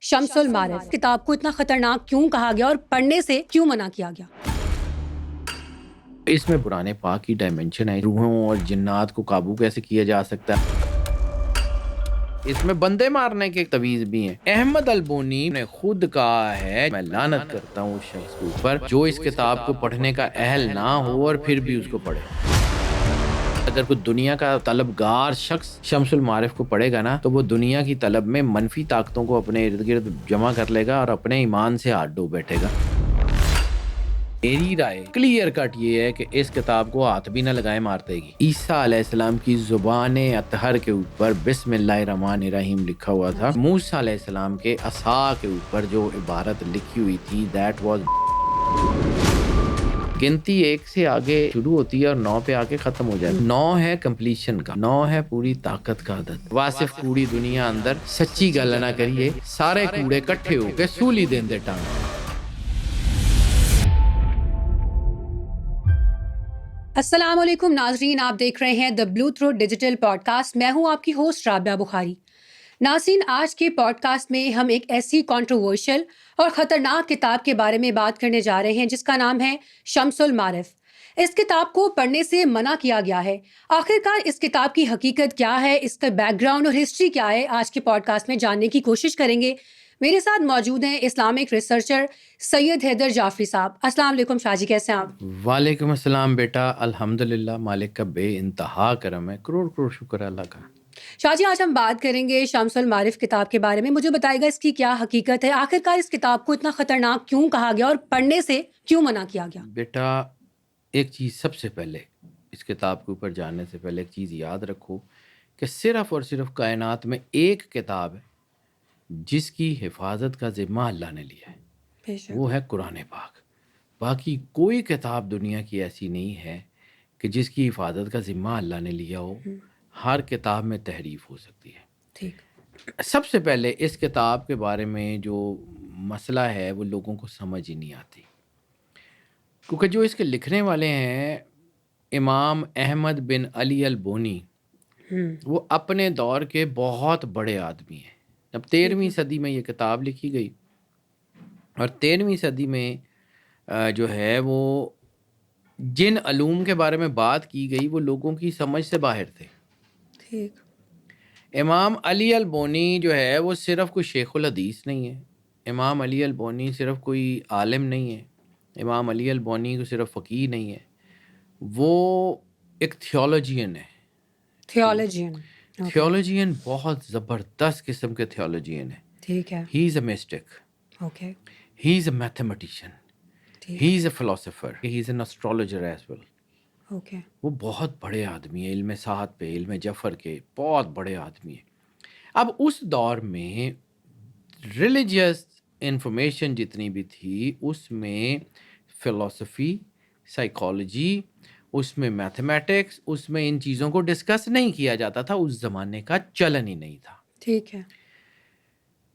شمس المعارف کتاب کو اتنا خطرناک کیوں کہا گیا اور پڑھنے سے کیوں منع کیا گیا؟ اس میں قرآن پاک کی ڈائمنشن ہے، روحوں اور جنات کو قابو کیسے کیا جا سکتا ہے، اس میں بندے مارنے کے تویز بھی ہیں۔ احمد البونی نے خود کہا ہے، میں لعنت کرتا ہوں اس شخص کے اوپر جو اس کتاب کو پڑھنے کا اہل نہ ہو اور پھر بھی اس کو پڑھے۔ اگر کوئی دنیا کا طلبگار شخص شمس المعارف کو پڑھے گا نا تو وہ دنیا کی طلب میں منفی طاقتوں کو اپنے ارد گرد جمع کر لے گا اور اپنے ایمان سے ہاتھ ڈو بیٹھے گا۔ میری رائے کلیئر کٹ یہ ہے کہ اس کتاب کو ہاتھ بھی نہ لگائے مار دے گی۔ عیسیٰ علیہ السلام کی زبان اطہر کے اوپر بسم اللہ الرحمن الرحیم لکھا ہوا تھا۔ موسیٰ علیہ السلام کے عصا کے اوپر جو عبارت لکھی ہوئی تھی دیٹ واز، گنتی 1 سے آگے شروع ہوتی ہے اور 9 پہ آگے ختم ہو جاتی ہے۔ 9 ہے کمپلیشن کا، 9 ہے پوری طاقت کا عدد۔ واصف کوڑی دنیا اندر سچی گل نہ کریے، سارے کوڑے کٹھے ہو کے سولی دین دے ٹانگ۔ السلام علیکم ناظرین، آپ دیکھ رہے ہیں دا بلو تھروٹ ڈیجیٹل پوڈ کاسٹ۔ میں ہوں آپ کی ہوسٹ رابعہ بخاری۔ ناظرین، آج کے پوڈ کاسٹ میں ہم ایک ایسی کنٹروورشل اور خطرناک کتاب کے بارے میں بات کرنے جا رہے ہیں جس کا نام ہے شمس المعارف۔ اس کتاب کو پڑھنے سے منع کیا گیا ہے۔ آخرکار اس کتاب کی حقیقت کیا ہے، اس کا بیک گراؤنڈ اور ہسٹری کیا ہے، آج کے پوڈ کاسٹ میں جاننے کی کوشش کریں گے۔ میرے ساتھ موجود ہیں اسلامک ریسرچر سید حیدر جعفری صاحب۔ السلام علیکم شاہ جی، کیسے ہیں آپ؟ وعلیکم السلام بیٹا، الحمدللہ، مالک کا بے انتہا کرم ہے، کروڑ کروڑ شکر ہے اللہ کا۔ شاہ جی، آج ہم بات کریں گے شمس المعارف کتاب کے بارے میں۔ مجھے بتائے گا اس کی کیا حقیقت ہے، آخرکار اس کتاب کو اتنا خطرناک کیوں کہا گیا اور پڑھنے سے کیوں منع کیا گیا؟ بیٹا ایک چیز سب سے پہلے اس کتاب کے اوپر جاننے سے پہلے ایک چیز یاد رکھو کہ صرف اور صرف کائنات میں ایک کتاب ہے جس کی حفاظت کا ذمہ اللہ نے لیا ہے، وہ ہے قرآن پاک۔ باقی کوئی کتاب دنیا کی ایسی نہیں ہے کہ جس کی حفاظت کا ذمہ اللہ نے لیا ہو۔ ہر کتاب میں تحریف ہو سکتی ہے۔ ٹھیک۔ سب سے پہلے اس کتاب کے بارے میں جو مسئلہ ہے وہ لوگوں کو سمجھ ہی نہیں آتی، کیونکہ جو اس کے لکھنے والے ہیں امام احمد بن علی البونی، وہ اپنے دور کے بہت بڑے آدمی ہیں۔ اب 13ویں صدی میں یہ کتاب لکھی گئی اور 13ویں صدی میں جو ہے وہ جن علوم کے بارے میں بات کی گئی وہ لوگوں کی سمجھ سے باہر تھے۔ ٹھیک۔ امام علی البونی جو ہے وہ صرف کوئی شیخ الحدیث نہیں ہے، امام علی البونی صرف کوئی عالم نہیں ہے، امام علی البونی کو صرف فقیہ نہیں ہے، وہ ایک تھیولوجین ہے۔ تھیولوجین بہت زبردست قسم کے تھیولوجین ہے۔ ٹھیک ہے۔ He is a mystic, okay. He is a mathematician, he is a philosopher, he is an astrologer as well. Okay. وہ بہت بڑے آدمی ہیں، علم ساعت پہ، علم جفر کے بہت بڑے آدمی ہیں۔ اب اس دور میں ریلیجیس انفارمیشن جتنی بھی تھی اس میں فلسفی، سائیکالوجی، اس میں میتھمیٹکس، اس میں ان چیزوں کو ڈسکس نہیں کیا جاتا تھا، اس زمانے کا چلن ہی نہیں تھا۔ ٹھیک ہے۔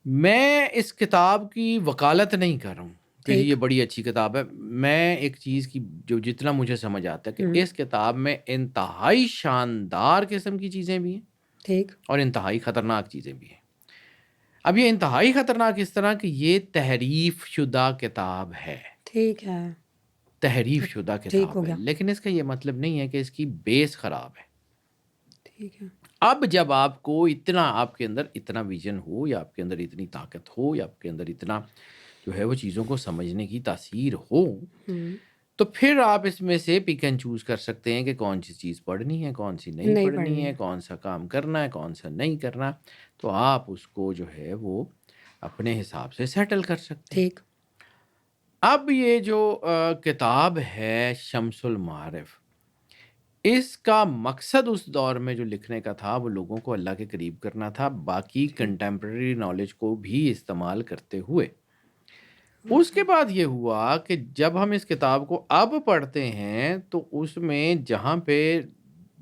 میں اس کتاب کی وکالت نہیں کر رہا ہوں کہ یہ بڑی اچھی کتاب ہے، میں ایک چیز کی جو جتنا مجھے سمجھ آتا ہے کہ اس کتاب میں انتہائی شاندار قسم کی چیزیں بھی ہیں، ٹھیک، اور انتہائی خطرناک چیزیں بھی ہیں۔ اب یہ انتہائی خطرناک اس طرح کہ یہ تحریف شدہ کتاب ہے۔ ٹھیک ہے، تحریف شدہ کتاب ہے، لیکن اس کا یہ مطلب نہیں ہے کہ اس کی بیس خراب ہے۔ ٹھیک ہے۔ اب جب آپ کو اتنا، آپ کے اندر اتنا ویژن ہو، یا آپ کے اندر اتنی طاقت ہو، یا آپ کے اندر اتنا جو ہے وہ چیزوں کو سمجھنے کی تاثیر ہو، تو پھر آپ اس میں سے پک اینڈ چوز کر سکتے ہیں کہ کون سی چیز پڑھنی ہے، کون سی نہیں پڑھنی ہے، کون سا کام کرنا ہے، کون سا نہیں کرنا۔ تو آپ اس کو جو ہے وہ اپنے حساب سے سیٹل کر سکتے ہیں۔ ٹھیک۔ اب یہ جو کتاب ہے شمس المعارف، اس کا مقصد اس دور میں جو لکھنے کا تھا وہ لوگوں کو اللہ کے قریب کرنا تھا، باقی کنٹمپریری نالج کو بھی استعمال کرتے ہوئے۔ اس کے بعد یہ ہوا کہ جب ہم اس کتاب کو اب پڑھتے ہیں تو اس میں جہاں پہ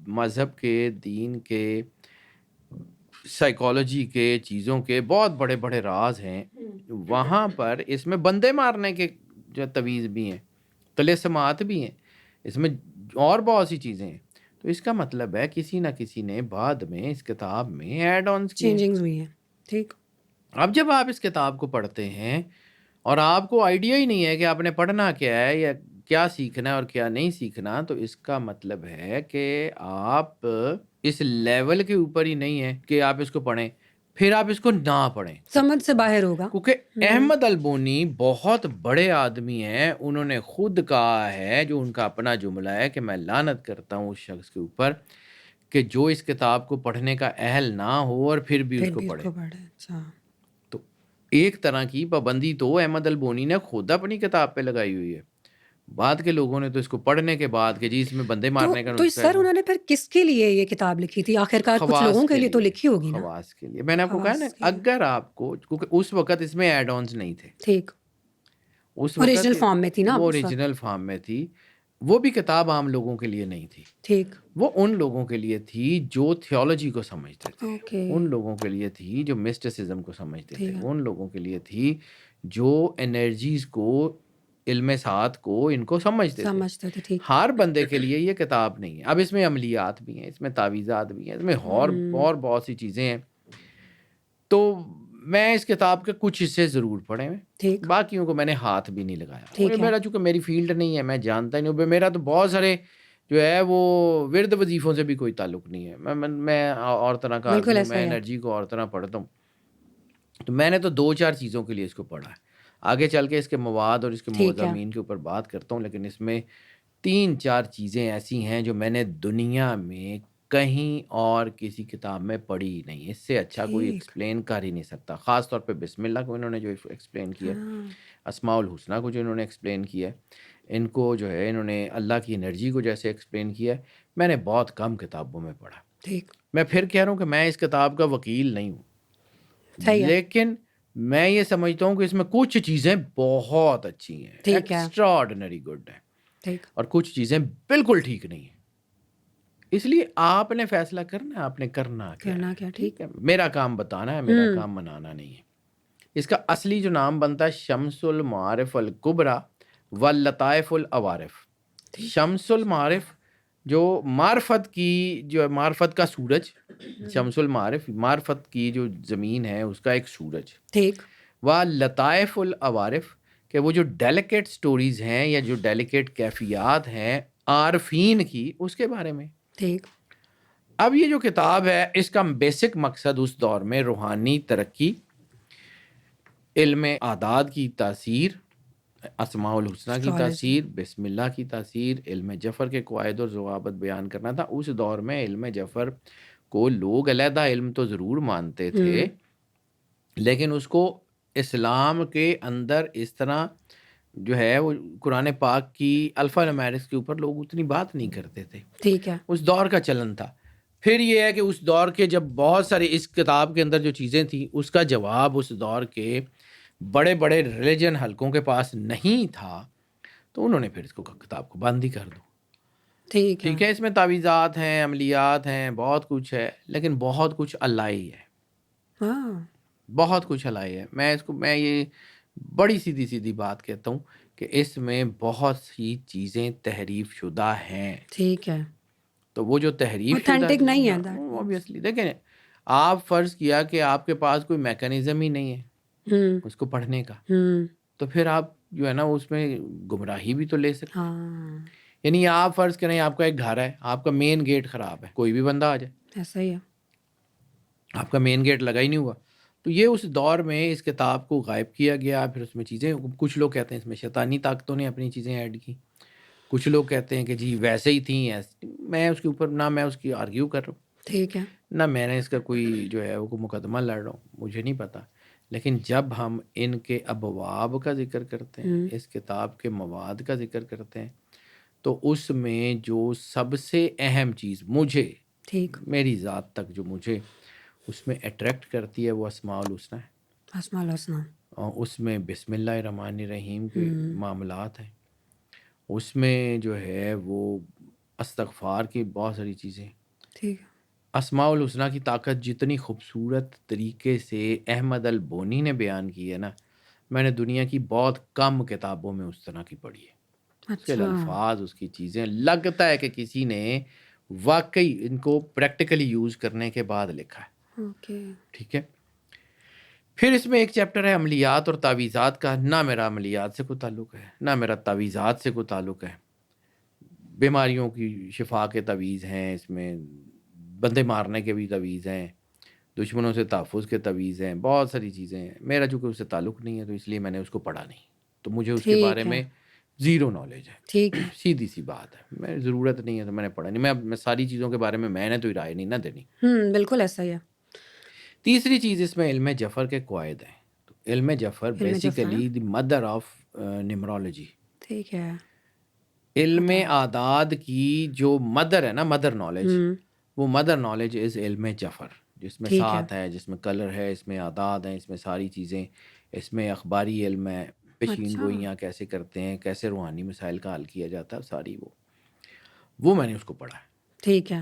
مذہب کے، دین کے، سائیکالوجی کے، چیزوں کے بہت بڑے بڑے راز ہیں، وہاں پر اس میں بندے مارنے کے جو تویز بھی ہیں، طلسمات بھی ہیں، اس میں اور بہت سی چیزیں ہیں۔ تو اس کا مطلب ہے کسی نہ کسی نے بعد میں اس کتاب میں ایڈ آنز کیے، چینجنگز ہوئی ہیں۔ ٹھیک۔ اب جب آپ اس کتاب کو پڑھتے ہیں اور آپ کو آئیڈیا ہی نہیں ہے کہ آپ نے پڑھنا کیا ہے یا کیا سیکھنا ہے اور کیا نہیں سیکھنا، تو اس کا مطلب ہے کہ آپ اس لیول کے اوپر ہی نہیں ہے کہ آپ اس کو پڑھیں، پھر آپ اس کو نہ پڑھیں، سمجھ سے باہر ہوگا. کیونکہ احمد البونی بہت بڑے آدمی ہیں. انہوں نے خود کہا ہے، جو ان کا اپنا جملہ ہے، کہ میں لعنت کرتا ہوں اس شخص کے اوپر کہ جو اس کتاب کو پڑھنے کا اہل نہ ہو اور پھر بھی اس کو پڑھے. اچھا. تو ایک طرح کی پابندی تو احمد البونی نے خود اپنی کتاب پہ لگائی ہوئی ہے. بعد کے لوگوں نے تو اس کو پڑھنے کے بعد کہ جی اس میں بندے مارنے کا تو نسخہ سر ہے، انہوں نے پھر کس کے لیے یہ کتاب لکھی تھی آخرکار؟ کچھ لوگوں کے لیے تو لکھی ہوگی نا. خواص کے لیے. میں نے آپ کو کہا نا، خواص کے لیے. اگر آپ کو، کیونکہ اس وقت اس میں ایڈ آنز نہیں تھے، ٹھیک. اس اوریجنل وقت فارم میں تھی نا وہ اس وقت. اوریجنل فارم میں تھی. وہ بھی کتاب عام لوگوں کے لیے نہیں تھی، ٹھیک. وہ ان لوگوں کے لیے تھی جو تھیولوجی کو سمجھتے تھے، اوکے. ان لوگوں کے لیے تھی جو مسٹسزم کو سمجھتے تھے، ٹھیک ہے. ان لوگوں کے لیے تھی جو انرجیز کو، علم سات کو، ان کو سمجھتے تھے. ٹھیک. ہر بندے کے لیے یہ کتاب نہیں ہے. اب اس میں عملیات بھی ہیں، اس میں تعویذات بھی ہیں، اس میں اور بہت سی چیزیں ہیں. تو میں اس کتاب کے کچھ حصے ضرور پڑھے ہیں، ٹھیک. باقیوں کو میں نے ہاتھ بھی نہیں لگایا. ٹھیک ہے. میرا چونکہ میری فیلڈ نہیں ہے، میں جانتا ہی نہیں. میرا تو بہت سارے جو ہے وہ ورد وظیفوں سے بھی کوئی تعلق نہیں ہے. میں اور طرح کا آدمی ہوں، میں انرجی کو اور طرح پڑھتا ہوں. تو میں نے تو 2-4 چیزوں کے لیے اس کو پڑھا ہے. آگے چل کے اس کے مواد اور اس کے موضوعین کے اوپر بات کرتا ہوں، لیکن اس میں 3-4 چیزیں ایسی ہیں جو میں نے دنیا میں کہیں اور کسی کتاب میں پڑھی نہیں. اس سے اچھا کوئی ایکسپلین کر ہی نہیں سکتا. خاص طور پہ بسم اللہ کو انہوں نے جو ایکسپلین کیا، اسماء الحسنہ کو جو انہوں نے ایکسپلین کیا، ان کو جو ہے انہوں نے اللہ کی انرجی کو جیسے ایکسپلین کیا، میں نے بہت کم کتابوں میں پڑھا. ٹھیک. میں پھر کہہ رہا ہوں کہ میں اس کتاب کا وکیل نہیں ہوں، لیکن میں یہ سمجھتا ہوں کہ اس میں کچھ چیزیں بہت اچھی ہیں، ایکسٹرا آرڈنری گڈ ہیں، اور کچھ چیزیں بالکل ٹھیک نہیں ہیں. اس لیے آپ نے فیصلہ کرنا ہے آپ نے کرنا کیا. ٹھیک ہے، میرا کام بتانا ہے، میرا کام منانا نہیں ہے. اس کا اصلی جو نام بنتا ہے شمس المعارف الکبریٰ واللطائف العوارف. شمس المعارف جو معرفت کی، جو معرفت کا سورج، شمس المعارف معرفت کی جو زمین ہے اس کا ایک سورج. ٹھیک. واللطائف العوارف کہ وہ جو ڈیلیکیٹ سٹوریز ہیں یا جو ڈیلیکیٹ کیفیات ہیں عارفین کی، اس کے بارے میں. ٹھیک. اب یہ جو کتاب ہے اس کا بیسک مقصد اس دور میں روحانی ترقی، علم اعداد کی تاثیر، اسماء الحسنہ کی تاثیر، بسم اللہ کی تاثیر، علم جفر کے قواعد اور ضوابط بیان کرنا تھا. اس دور میں علم جفر کو لوگ علیحدہ علم تو ضرور مانتے تھے، لیکن اس کو اسلام کے اندر اس طرح جو ہے وہ قرآن پاک کی الفا نمیرس کے اوپر لوگ اتنی بات نہیں کرتے تھے. ٹھیک ہے. اس دور کا چلن تھا. پھر یہ ہے کہ اس دور کے جب بہت سارے اس کتاب کے اندر جو چیزیں تھیں اس کا جواب اس دور کے بڑے بڑے ریلیجن حلقوں کے پاس نہیں تھا، تو انہوں نے پھر اس کو کتاب کو بند ہی کر دو. ٹھیک ہے. اس میں تعویذات ہیں، عملیات ہیں، بہت کچھ ہے، لیکن بہت کچھ الائی ہے. بہت کچھ الائی ہے. میں یہ بڑی سیدھی بات کہتا ہوں کہ اس میں بہت سی چیزیں تحریف شدہ ہیں. ٹھیک ہے. تو وہ جو تحریف اوتھینٹک نہیں ہے، obviously دیکھیں آپ فرض کیا کہ آپ کے پاس کوئی میکانزم ہی نہیں ہے اس کو پڑھنے کا، تو پھر آپ جو ہے نا اس میں گمراہی بھی تو لے سکتے ہیں. یعنی آپ فرض کریں آپ کا ایک گھر ہے، آپ کا مین گیٹ خراب ہے، کوئی بھی بندہ آ جائے، ایسا ہی ہے، آپ کا مین گیٹ لگا ہی نہیں ہوا. تو یہ اس دور میں اس کتاب کو غائب کیا گیا. پھر اس میں چیزیں، کچھ لوگ کہتے ہیں اس میں شیطانی طاقتوں نے اپنی چیزیں ایڈ کی، کچھ لوگ کہتے ہیں کہ جی ویسے ہی تھیں. میں اس کے اوپر نہ میں اس کی آرگیو کر رہا ہوں، ٹھیک ہے، نہ میں نے اس کا کوئی جو ہے وہ مقدمہ لڑ رہا ہوں، مجھے نہیں پتہ. لیکن جب ہم ان کے ابواب کا ذکر کرتے ہیں، اس کتاب کے مواد کا ذکر کرتے ہیں، تو اس میں جو سب سے اہم چیز مجھے، میری ذات تک جو مجھے اس میں اٹریکٹ کرتی ہے وہ اسماء الحسنہ ہے. اسماء الحسنہ، اور اس میں بسم اللہ الرحمن الرحیم کے معاملات ہیں. اس میں جو ہے وہ استغفار کی بہت ساری چیزیں. ٹھیک ہے. اسماء الحسنہ کی طاقت جتنی خوبصورت طریقے سے احمد البونی نے بیان کی ہے نا، میں نے دنیا کی بہت کم کتابوں میں اس طرح کی پڑھی ہے. اس کے الفاظ، اس کی چیزیں، لگتا ہے کہ کسی نے واقعی ان کو پریکٹیکلی یوز کرنے کے بعد لکھا ہے. ٹھیک ہے. پھر اس میں ایک چیپٹر ہے عملیات اور تعویذات کا. نہ میرا عملیات سے کوئی تعلق ہے، نہ میرا تعویذات سے کوئی تعلق ہے. بیماریوں کی شفا کے تعویذ ہیں اس میں، بندے مارنے کے بھی تعویذ ہیں، دشمنوں سے تحفظ کے تعویذ ہیں، بہت ساری چیزیں ہیں. میرا چونکہ اس سے تعلق نہیں ہے تو اس لیے میں نے اس کو پڑھا نہیں، تو مجھے اس کے بارے میں زیرو نالج ہے. ٹھیک ہے، سیدھی سی بات ہے، میں ضرورت نہیں ہے تو میں نے پڑھا نہیں. میں ساری چیزوں کے بارے میں نے تو رائے نہیں نہ دینی. بالکل ایسا ہی ہے. تیسری چیز اس میں علم جفر کے قواعد ہیں. تو علم جفر بیسیکلی دی مدر آف نیمرولوجی. ٹھیک ہے. علم اعداد کی جو مدر ہے نا، مدر نالج، وہ مدر نالج از علم جفر، جس میں ساتھ ہے، جس میں کلر ہے، اس میں اعداد ہیں، اس میں ساری چیزیں، اس میں اخباری علم ہے، پیشین گوئیاں کیسے کرتے ہیں، کیسے روحانی مسائل کا حل کیا جاتا ہے، ساری وہ میں نے اس کو پڑھا ہے. ٹھیک ہے.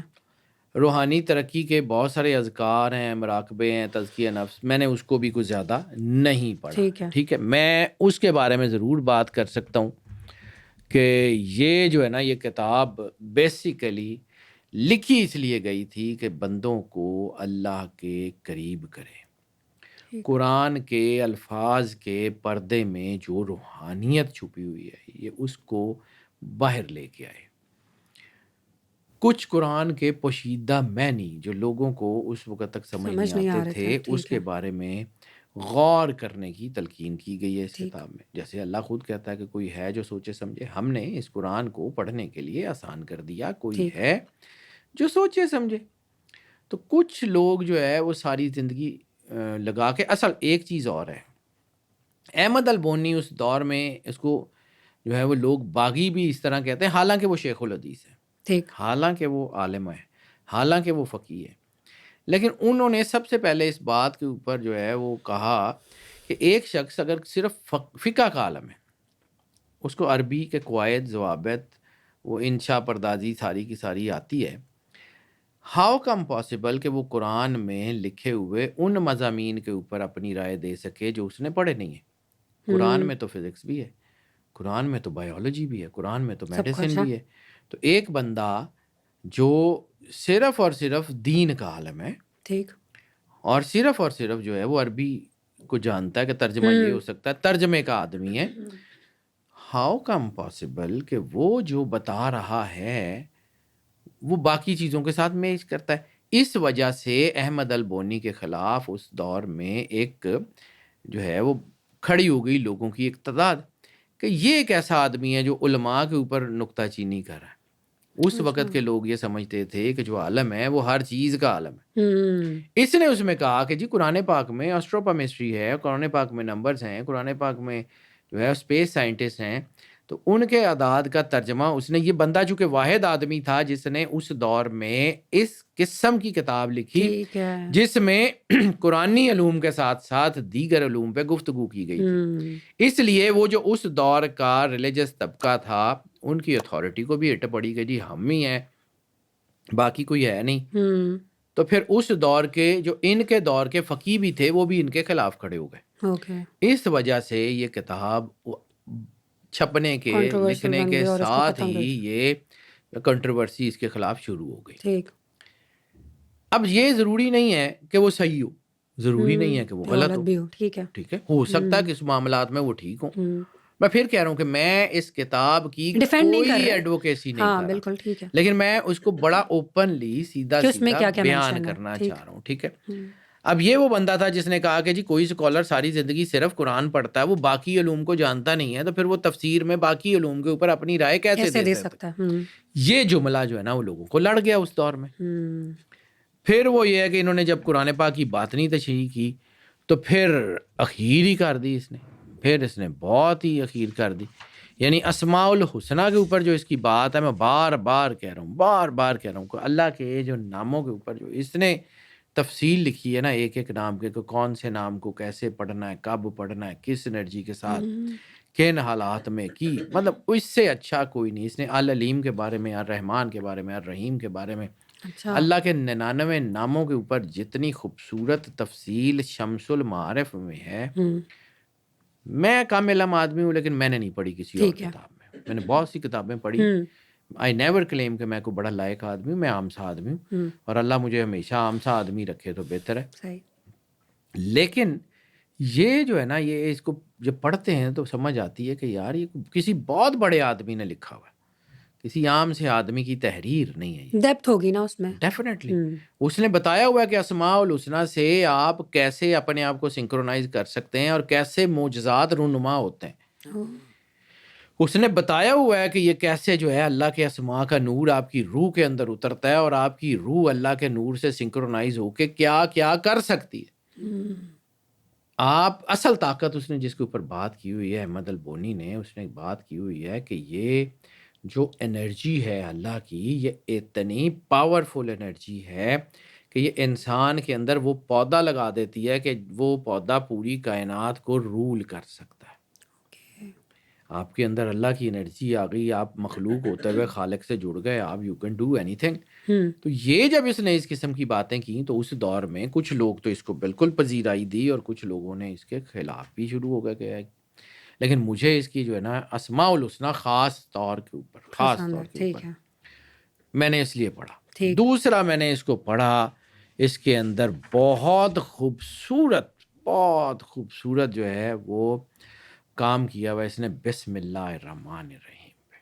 روحانی ترقی کے بہت سارے اذکار ہیں، مراقبے ہیں، تزکیہ نفس، میں نے اس کو بھی کچھ زیادہ نہیں پڑھا. ٹھیک ہے، میں اس کے بارے میں ضرور بات کر سکتا ہوں کہ یہ جو ہے نا، یہ کتاب بیسیکلی لکھی اس لیے گئی تھی کہ بندوں کو اللہ کے قریب کرے. قرآن کے الفاظ کے پردے میں جو روحانیت چھپی ہوئی ہے، یہ اس کو باہر لے کے آئے. کچھ قرآن کے پوشیدہ معنی جو لوگوں کو اس وقت تک سمجھ نہیں آتے تھے، اس کے بارے میں غور کرنے کی تلقین کی گئی ہے اس کتاب میں. جیسے اللہ خود کہتا ہے کہ کوئی ہے جو سوچے سمجھے. ہم نے اس قرآن کو پڑھنے کے لیے آسان کر دیا، کوئی ہے جو سوچے سمجھے. تو کچھ لوگ جو ہے وہ ساری زندگی لگا کے، اصل ایک چیز اور ہے، احمد البونی اس دور میں اس کو جو ہے وہ لوگ باغی بھی اس طرح کہتے ہیں، حالانکہ وہ شیخ الحدیث ہے، حالانکہ وہ عالم ہے، حالانکہ وہ فقیہ ہے. لیکن انہوں نے سب سے پہلے اس بات کے اوپر جو ہے وہ کہا کہ ایک شخص اگر صرف فقہ کا عالم ہے، اس کو عربی کے قواعد، ضوابط، وہ انشاء پردازی ساری کی ساری آتی ہے، ہاؤ کم پاسبل کہ وہ قرآن میں لکھے ہوئے ان مضامین کے اوپر اپنی رائے دے سکے جو اس نے پڑھے نہیں ہیں. قرآن میں تو فزکس بھی ہے، قرآن میں تو بایولوجی بھی ہے، قرآن میں تو میڈیسن بھی ہے. تو ایک بندہ جو صرف اور صرف دین کا عالم ہے، ٹھیک، اور صرف جو ہے وہ عربی کو جانتا ہے کہ ترجمہ یہ ہو سکتا ہے، ترجمے کا آدمی ہے، ہاؤ کم پاسبل کہ وہ جو بتا رہا ہے وہ باقی چیزوں کے ساتھ میچ کرتا ہے. اس وجہ سے احمد البونی کے خلاف اس دور میں ایک جو ہے وہ کھڑی ہو گئی لوگوں کی ایک تعداد کہ یہ ایک ایسا آدمی ہے جو علماء کے اوپر نکتہ چینی کر رہا ہے. اس وقت کے لوگ یہ سمجھتے تھے کہ جو عالم ہے وہ ہر چیز کا عالم ہے. اس نے اس میں کہا کہ جی قرآن پاک میں اسٹروپامسٹری ہے، قرآن پاک میں نمبرز ہیں، قرآن پاک میں جو ہے اسپیس سائنٹسٹ ہیں، تو ان کے اعداد کا ترجمہ اس نے، یہ بندہ چونکہ واحد آدمی تھا جس نے اس دور میں اس قسم کی کتاب لکھی جس میں قرآنی علوم کے ساتھ ساتھ دیگر علوم پہ گفتگو کی گئی تھی. اس لیے وہ جو اس دور کا ریلیجس طبقہ تھا، ان کی اتھارٹی کو بھی ہٹ پڑی کہ جی ہم ہی ہیں، باقی کوئی ہے نہیں. تو پھر اس دور کے جو ان کے دور کے فقی بھی تھے وہ بھی ان کے خلاف کھڑے ہو گئے. اس وجہ سے یہ کتاب چھپنے کے، لکھنے کے ساتھ ہی یہ کنٹروورسی اس کے خلاف شروع ہو گئی. اب یہ ضروری نہیں ہے کہ وہ صحیح ہو، ضروری نہیں ہے کہ وہ غلط ہو. ٹھیک ہے، ہو سکتا ہے کہ اس معاملات میں وہ ٹھیک ہوں. میں پھر کہہ رہا ہوں کہ میں اس کتاب کی کوئی ایڈوکیسی نہیں کر رہا، لیکن میں اس کو بڑا اوپنلی سیدھا بیان کرنا چاہ رہا ہوں. ٹھیک ہے. اب یہ وہ بندہ تھا جس نے کہا کہ جی کوئی اسکالر ساری زندگی صرف قرآن پڑھتا ہے، وہ باقی علوم کو جانتا نہیں ہے، تو پھر وہ تفسیر میں باقی علوم کے اوپر اپنی رائے کیسے دے سکتا ہے؟ یہ جملہ جو ہے نا وہ لوگوں کو لڑ گیا اس دور میں. پھر وہ یہ ہے کہ انہوں نے جب قرآن پاک کی باطنی تشریح کی تو پھر اخیر ہی کر دی اس نے، پھر اس نے بہت ہی اخیر کر دی. یعنی اسماء الحسنہ کے اوپر جو اس کی بات ہے، میں بار بار کہہ رہا ہوں کہ اللہ کے جو ناموں کے اوپر جو اس نے تفصیل لکھی ہے نا، ایک ایک نام کے، کہ کون سے نام کو کیسے پڑھنا ہے، کب پڑھنا ہے، کس انرجی کے ساتھ، کن حالات میں کی، مطلب اس سے اچھا کوئی نہیں. اس نے العلیم کے بارے میں، الرحمن کے بارے میں، الرحیم کے بارے میں، اللہ کے 99 ناموں کے اوپر جتنی خوبصورت تفصیل شمس المعارف میں ہے. میں کم علم آدمی ہوں لیکن میں نے نہیں پڑھی کسی اور کتاب میں نے بہت سی کتابیں پڑھی. I never claim کہ میں کوئی بڑا لائق آدمی ہوں، میں عام سا آدمی ہوں، اور اللہ مجھے ہمیشہ عام سا آدمی رکھے تو بہتر ہے. لیکن یہ جو ہے نا، یہ اس کو جب پڑھتے ہیں تو سمجھ آتی ہے کہ یار یہ کسی بہت بڑے آدمی نے لکھا ہوا ہے، کسی عام سے آدمی کی تحریر نہیں ہے یہ. ڈیپتھ ہوگی نا اس میں. ڈیفینیٹلی اس نے بتایا ہوا ہے کہ اسماء الحسنی سے آپ کیسے اپنے آپ کو سنکرونائز کر سکتے ہیں اور کیسے معجزات رونما ہوتے ہیں. اس نے بتایا ہوا ہے کہ یہ کیسے جو ہے اللہ کے اسماء کا نور آپ کی روح کے اندر اترتا ہے اور آپ کی روح اللہ کے نور سے سنکرونائز ہو کے کیا کیا کر سکتی ہے. آپ اصل طاقت اس نے جس کے اوپر بات کی ہوئی ہے، احمد البونی نے، اس نے بات کی ہوئی ہے کہ یہ جو انرجی ہے اللہ کی، یہ اتنی پاورفل انرجی ہے کہ یہ انسان کے اندر وہ پودا لگا دیتی ہے کہ وہ پودا پوری کائنات کو رول کر سکتا ہے. آپ کے اندر اللہ کی انرجی آ گئی، آپ مخلوق ہوتے ہوئے خالق سے جڑ گئے، آپ you can do any thing. تو یہ جب اس نے اس قسم کی باتیں کی تو اس دور میں کچھ لوگ تو اس کو بالکل پذیرائی دی اور کچھ لوگوں نے اس کے خلاف بھی شروع ہو گئے. لیکن مجھے اس کی جو ہے نا اسماء الحسنی خاص طور کے اوپر میں نے اس لیے پڑھا. دوسرا میں نے اس کو پڑھا، اس کے اندر بہت خوبصورت جو ہے وہ کام کیا ہوا اس نے بسم اللہ الرحمن الرحیم پہ.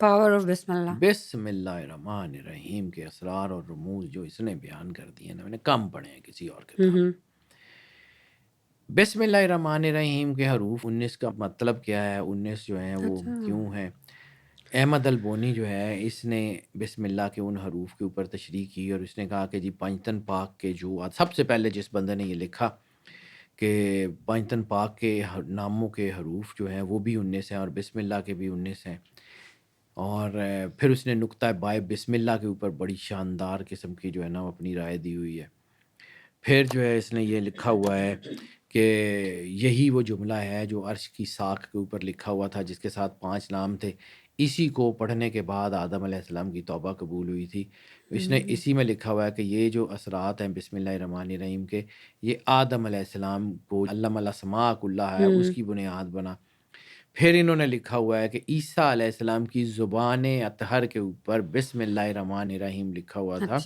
پاور آف بسم اللہ. بسم اللہ الرحمن الرحیم کے اسرار اور رموز جو اس نے بیان کر دیے نا، میں نے کم پڑھے ہیں کسی اور کتاب. بسم اللہ الرحمن الرحیم کے حروف 19 کا مطلب کیا ہے، 19 جو ہیں وہ کیوں ہیں. احمد البونی جو ہے اس نے بسم اللہ کے ان حروف کے اوپر تشریح کی اور اس نے کہا کہ جی پنجتن پاک کے جو سب سے پہلے جس بندے نے یہ لکھا کہ پنجتن پاک کے ناموں کے حروف جو ہیں وہ بھی 19 ہیں اور بسم اللہ کے بھی 19 ہیں. اور پھر اس نے نقطہ بائے بسم اللہ کے اوپر بڑی شاندار قسم کی جو ہے نا اپنی رائے دی ہوئی ہے. پھر جو ہے اس نے یہ لکھا ہوا ہے کہ یہی وہ جملہ ہے جو عرش کی ساکھ کے اوپر لکھا ہوا تھا جس کے ساتھ 5 نام تھے. اسی کو پڑھنے کے بعد آدم علیہ السلام کی توبہ قبول ہوئی تھی. اس نے اسی میں لکھا ہوا ہے کہ یہ جو اثرات ہیں بسم اللہ الرحمن الرحیم کے، یہ آدم علیہ السلام کو علم الاسماء کلھا ہے اس کی بنیاد بنا. پھر انہوں نے لکھا ہوا ہے کہ عیسیٰ علیہ السلام کی زبان اطہر کے اوپر بسم اللہ الرحمن الرحیم لکھا ہوا تھا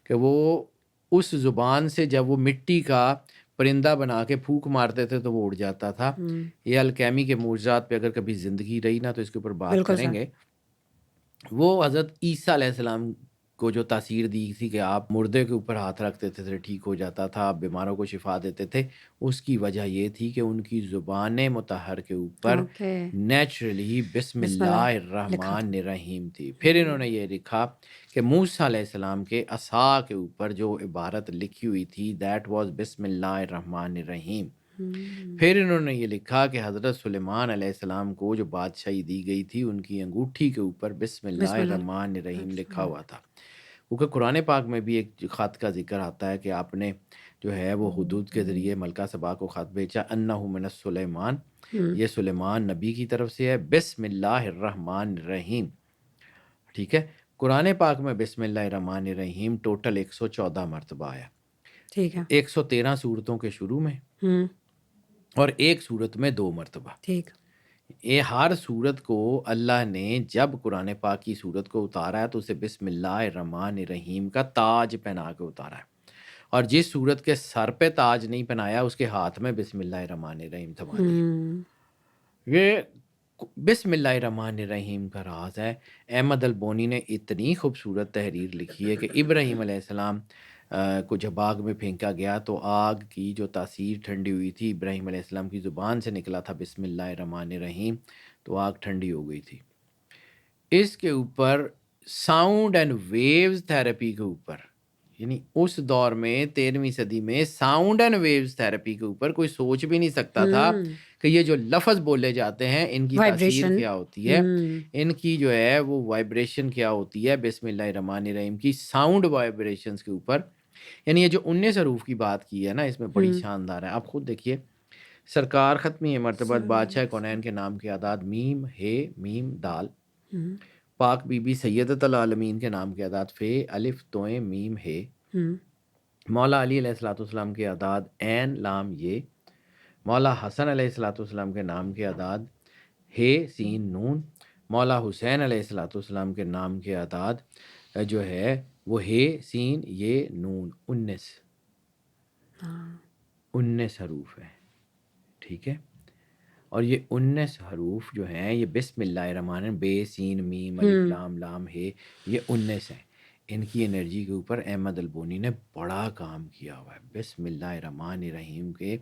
کہ وہ اس زبان سے جب وہ مٹی کا پرندہ بنا کے پھونک مارتے تھے تو وہ اڑ جاتا تھا. یہ الکیمی کے معجزات پہ اگر کبھی زندگی رہی نا تو اس کے اوپر بات کریں گے. وہ حضرت عیسیٰ علیہ السلام کو جو تاثیر دی تھی کہ آپ مردے کے اوپر ہاتھ رکھتے تھے تو ٹھیک ہو جاتا تھا، آپ بیماروں کو شفا دیتے تھے، اس کی وجہ یہ تھی کہ ان کی زبان مطہر کے اوپر نیچرلی بسم اللہ الرحمن الرحیم تھی. پھر انہوں نے یہ لکھا کہ موسیٰ علیہ السلام کے عصا کے اوپر جو عبارت لکھی ہوئی تھی دیٹ واز بسم اللہ الرحمن الرحیم. پھر انہوں نے یہ لکھا کہ حضرت سلیمان علیہ السلام کو جو بادشاہی دی گئی تھی ان کی انگوٹھی کے اوپر بسم اللہ الرحمن الرحیم لکھا ہوا تھا. کیونکہ قرآن پاک میں بھی ایک خط کا ذکر آتا ہے کہ آپ نے جو ہے وہ حدود کے ذریعے ملکہ سبا کو خط بھیجا انہ من سلیمان، یہ سلیمان نبی کی طرف سے ہے، بسم اللہ الرحمن الرحیم. ٹھیک ہے، قرآن پاک میں بسم اللہ الرحمن الرحیم ٹوٹل 114 مرتبہ آیا. ٹھیک ہے، 113 صورتوں کے شروع میں اور ایک صورت میں 2 مرتبہ. ٹھیک، یہ ہر صورت کو اللہ نے جب قرآن پاک کی صورت کو اتارا ہے تو اسے بسم اللہ الرحمن الرحیم کا تاج پہنا کے اتارا ہے، اور جس صورت کے سر پہ تاج نہیں پہنایا اس کے ہاتھ میں بسم اللہ الرحمن الرحیم تھما دی. یہ بسم اللہ الرحمن الرحیم کا راز ہے. احمد البونی نے اتنی خوبصورت تحریر لکھی ہے کہ ابراہیم علیہ السلام کو جب آگ میں پھینکا گیا تو آگ کی جو تاثیر ٹھنڈی ہوئی تھی، ابراہیم علیہ السلام کی زبان سے نکلا تھا بسم اللہ الرحمن الرحیم، تو آگ ٹھنڈی ہو گئی تھی. اس کے اوپر ساؤنڈ اینڈ ویوز تھراپی کے اوپر، یعنی اس دور میں 13ویں صدی میں ساؤنڈ اینڈ ویوز تھراپی کے اوپر کوئی سوچ بھی نہیں سکتا تھا کہ یہ جو لفظ بولے جاتے ہیں ان کی تاثیر کیا ہوتی ہے، ان کی جو ہے وہ وائبریشن کیا ہوتی ہے. بسم اللہ الرحمن الرحیم کی ساؤنڈ وائبریشنز کے اوپر، یعنی یہ جو 19 حروف کی بات کی ہے نا اس میں بڑی شاندار ہے. آپ خود دیکھیے، سرکار ختمی مرتبت بادشاہ کونین کے نام کے اعداد میم ہے میم دال، پاک بی بی سیدۃ العالمین کے نام کے اعداد فے الف توئیں میم ہے، مولا علی علیہ السلام کے اعداد عین لام یہ، مولا حسن علیہ السلام کے نام کے اعداد ہے سین نون، مولا حسین علیہ السلام کے نام کے اعداد جو ہے وہ ہے سین یہ نون 19. 19 حروف ہیں، ٹھیک ہے، اور یہ 19 حروف جو ہیں یہ بسم اللہ الرحمن الرحیم، بے سین میم الف لام لام ہے، یہ 19 ہیں۔ ان کی انرجی کے اوپر احمد البونی نے بڑا کام کیا ہوا ہے۔ بسم اللہ الرحمن الرحیم کے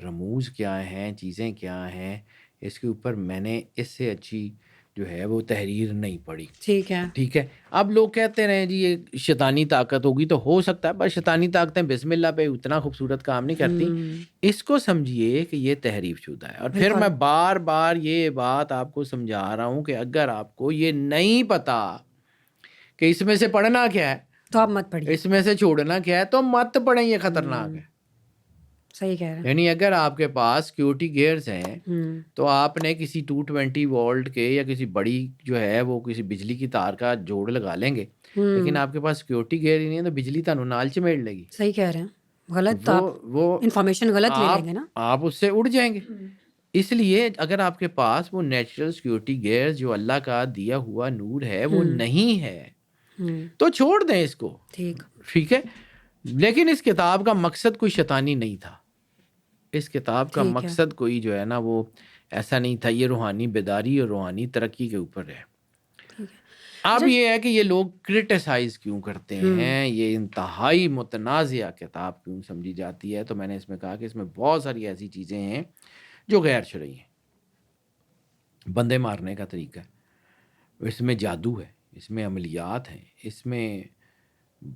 رموز کیا ہیں، چیزیں کیا ہیں، اس کے اوپر میں نے اس سے اچھی جو ہے وہ تحریر نہیں پڑھی، ٹھیک ہے، ٹھیک ہے۔ اب لوگ کہتے رہے جی یہ شیطانی طاقت ہوگی، تو ہو سکتا ہے، پر شیطانی طاقتیں بسم اللہ پہ اتنا خوبصورت کام نہیں کرتی۔ اس کو سمجھیے کہ یہ تحریف شدہ ہے، اور پھر بالکل۔ میں بار بار یہ بات آپ کو سمجھا رہا ہوں کہ اگر آپ کو یہ نہیں پتا کہ اس میں سے پڑھنا کیا ہے تو آپ مت پڑھیے، اس میں سے چھوڑنا کیا ہے، تو مت پڑھیں، یہ خطرناک ہے۔ صحیح کہہ رہے ہیں۔ یعنی اگر آپ کے پاس سیکیورٹی گیئرز ہیں تو آپ نے کسی 220 وولٹ کے یا کسی بڑی جو ہے وہ کسی بجلی کی تار کا جوڑ لگا لیں گے، لیکن آپ کے پاس سیکیورٹی گیئر ہی نہیں ہے تو بجلی تانوں نال چمیڑ لے گی، صحیح کہہ رہے ہیں، غلط آپ وہ انفارمیشن غلط لے لیں گے نا۔ آپ اس سے اڑ جائیں گے۔ اس لیے اگر آپ کے پاس وہ نیچرل سیکیورٹی گیئر جو اللہ کا دیا ہوا نور ہے وہ نہیں ہے تو چھوڑ دیں اس کو، ٹھیک ہے۔ لیکن اس کتاب کا مقصد کوئی شیطانی نہیں تھا، اس کتاب کا مقصد کوئی جو ہے نا وہ ایسا نہیں تھا، یہ روحانی بیداری اور روحانی ترقی کے اوپر ہے۔ اب یہ ہے کہ یہ لوگ کرٹیسائز کیوں کرتے ہیں، یہ انتہائی متنازعہ کتاب کیوں سمجھی جاتی ہے، تو میں نے اس میں کہا کہ اس میں بہت ساری ایسی چیزیں ہیں جو غیر شرعی ہیں۔ بندے مارنے کا طریقہ ہے، اس میں جادو ہے، اس میں عملیات ہیں، اس میں